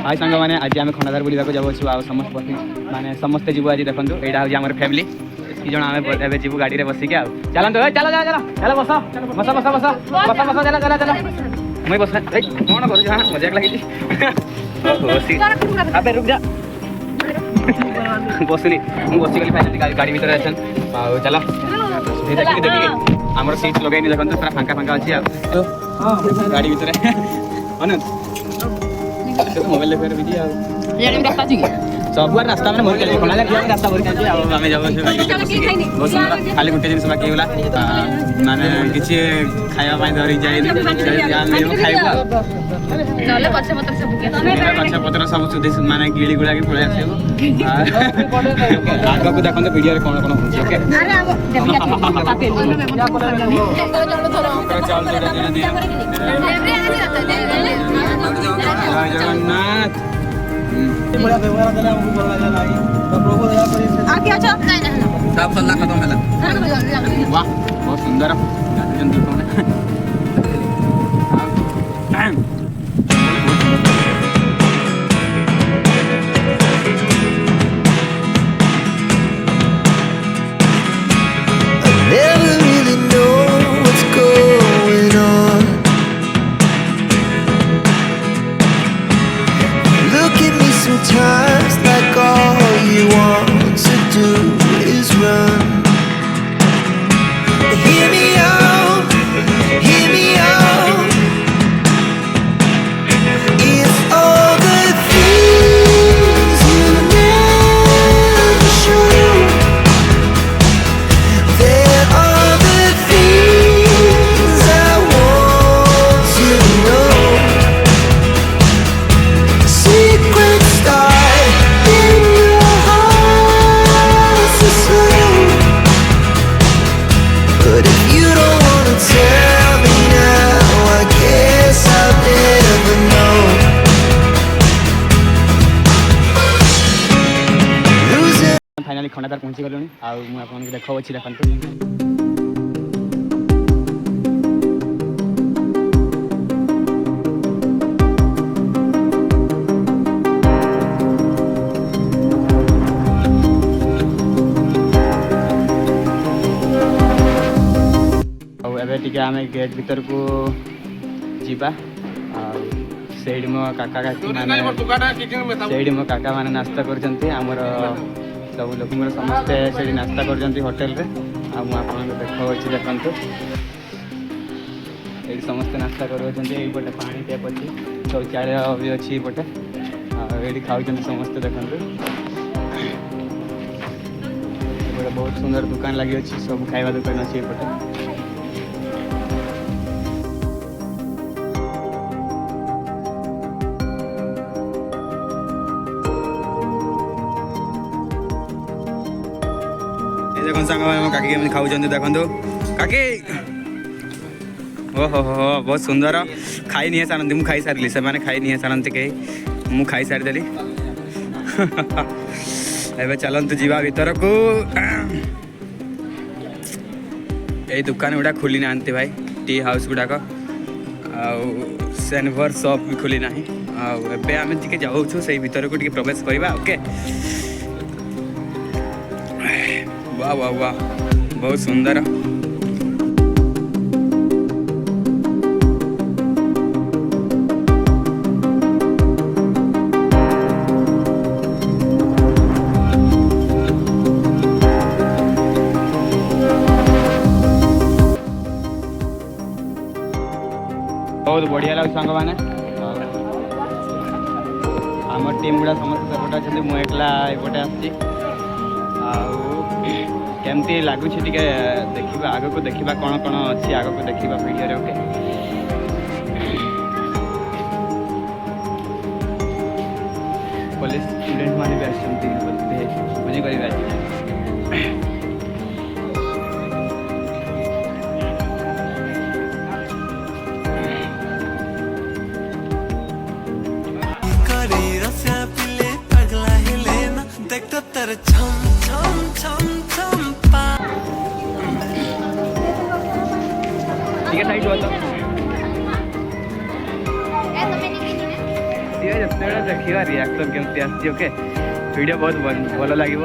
हाय सांग मैंने आज आम खंडाधार बुलाक जाऊँ समस्त माने समस्ते जीव आज देखो यहाँ हूँ आम फैमिली कि जन आम जीव गाड़ी में बसिक चलो चलो चलो चलो चलो बस बस बस बस बस बस चलो चलो चलो मुझे बस कौन कर मजाक लगी अबे रुक जा बसली मुझे बसिक फाइनाली गाड़ी भर अच्छे चलो देखिए देखिए आम सीट लगे देखो पूरा फांका फांका अच्छी गाड़ी भर मोबाइल देखो बिजी सब रास्ता मैंने भर चलिए खड़ा लगे रास्ता भर चलते आम जाऊ खाली गोटे जिन बाकी होगा माने किसी खावा धरी जाए खाइबा गछ पत्र सब सुधी माने गिड़ी गुड़ा के पड़े आसो आग को देखो वीडियो कौन कौन जगन्नाथ वाह बहुत सुंदर Sometimes like all you want to do is run. Hear me out, hear me out. It's all the things you never show. There are the things I want to know. Secrets start in your heart to slow. But if you don't wanna tell me now, I guess I'll never know. Losing. Finally Khandadhar पहुँची गलुनी आपको देखा देखो T आम gate भीतर को जीवा से मो काका मो काका मैंने नास्ता कर सब लोक समस्ते से नास्ता कर होटेल रे आपको देखा देखु ये समस्ते नास्ता करपटे पानी टैप अच्छी शौचालय भी अच्छी पटे ये खाऊ समस्ते देखु बहुत सुंदर दुकान लगी अच्छी सब खाଇବା दुकान अच्छी पटे देखो सांग काकी खाऊ देखो काकी ओहो हो बहुत सुंदर खाई नहीं सारती मुझे खाई सारी से मैंने खाई नहीं सारती कहीं मुझे खाई सारीदेली एवं चलतु जीवा भीतर को यही दुकान गुड़ा खोली ना भाई टी हाउस गुड़ाक सेनभर शॉप भी खोली ना आम टे जाऊँ से भीतर को प्रवेश करवा ओके वाह वाह वाह बहुत सुंदर बहुत बढ़िया लगे सांग मैंने आम टीम गुड़ा समस्त सेपटे अच्छे मुझे एकला एपटे आमती लगुच देखा आग को देखा कौन कौन अच्छी आग को देखा वीडियो ओके कॉलेज स्टूडेंट मैंने भी बुझी कर ठीक है साइड हुआ ଆସିବେ ଯେତେବେଳେ ଦେଖିବା रिएक्शन केमती आसी ओके वीडियो बहुत भल लगे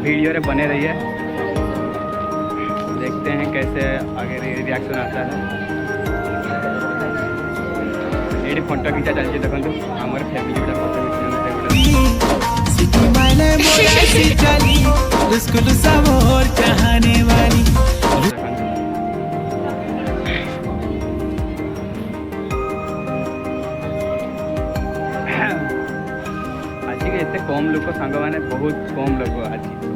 वीडियो रे बने रहिए देखते हैं कैसे आगे रिएक्शन आता है ये फोटो खींचा चलती देखो आमर फैमिली गुड़ा फोटो आज के एते कम लोक सांग माने बहुत कम लोक आज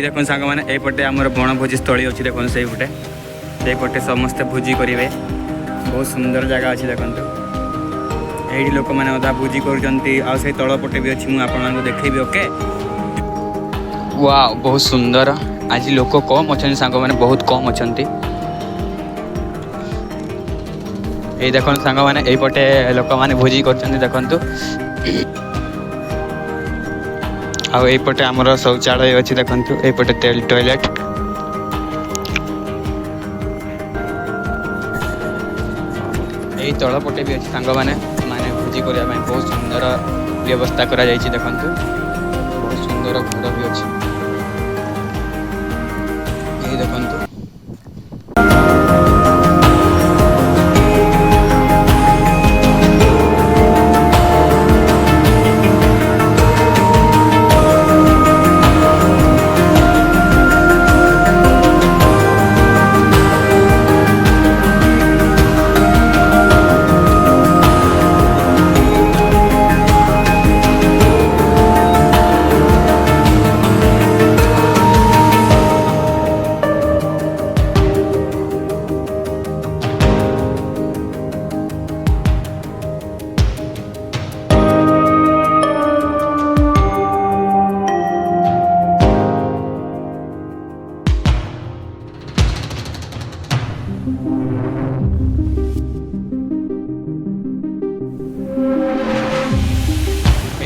देखो सांग मैंने यपटे आमर बनभोजी स्थली अच्छी देखो से पटे समस्ते भोजी करेंगे बहुत सुंदर जगह अच्छी देखो ये लोक मैंने अधा भोजी कर तलपटे भी अच्छी मुझे देखेबी ओके वाह बहुत सुंदर आज लोक कम अच्छा सांग मैंने बहुत कम अच्छा ये देखो सांग मैंने यपटे लोक मैंने भोजी कर देखु आउ एपटे आमर शौचालय अच्छी देखु एपटे तेल टॉयलेट यही तलपटे भी अच्छी सांग माने भोजी करने बहुत सुंदर व्यवस्था करा देखु बहुत सुंदर घर भी अच्छी यही देखु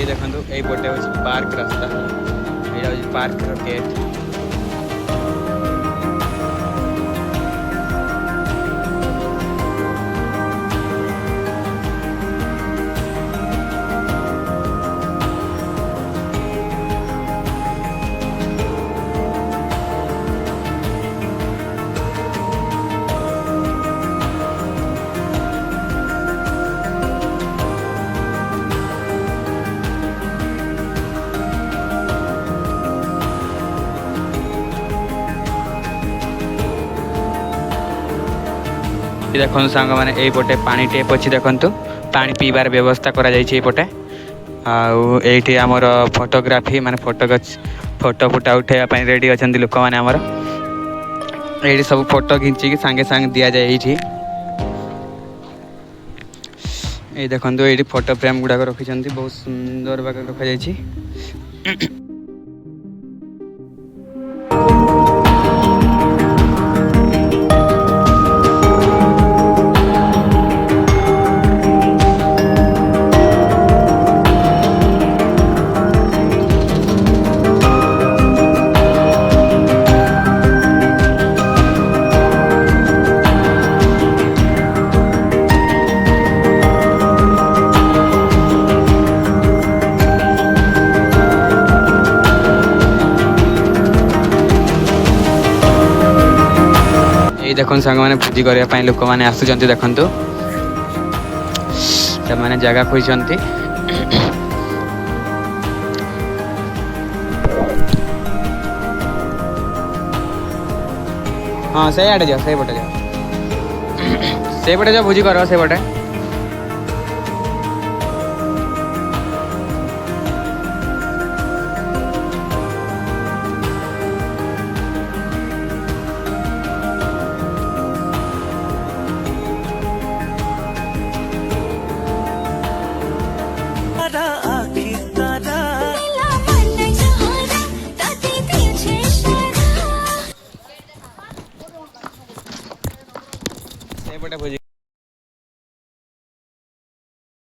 देखो ये पटे हूँ पार्क रास्ता यहाँ हूँ पार्क गेट देखो सांग मैंने यपटे पानी टेप अच्छी देखु पानी पीबार व्यवस्था करा पटे आईटी आमर फोटोग्राफी माने फोटो फुटा उठाइबा रेडी अच्छा लोक मैंने आमर ये सब फोटो खिंचिकी सांगे सांगे दि जाए ये देखो ये फोटो फ्रेम गुड़ाक रखी बहुत सुंदर भाग रखा देखो सांग मैंने भोजी करने लोक मैंने आसुँच देखु से मैंने जगह खोजती हाँ से आड़े जाओ से पटे जाओ से पटे जाओ भोजी कर से पटे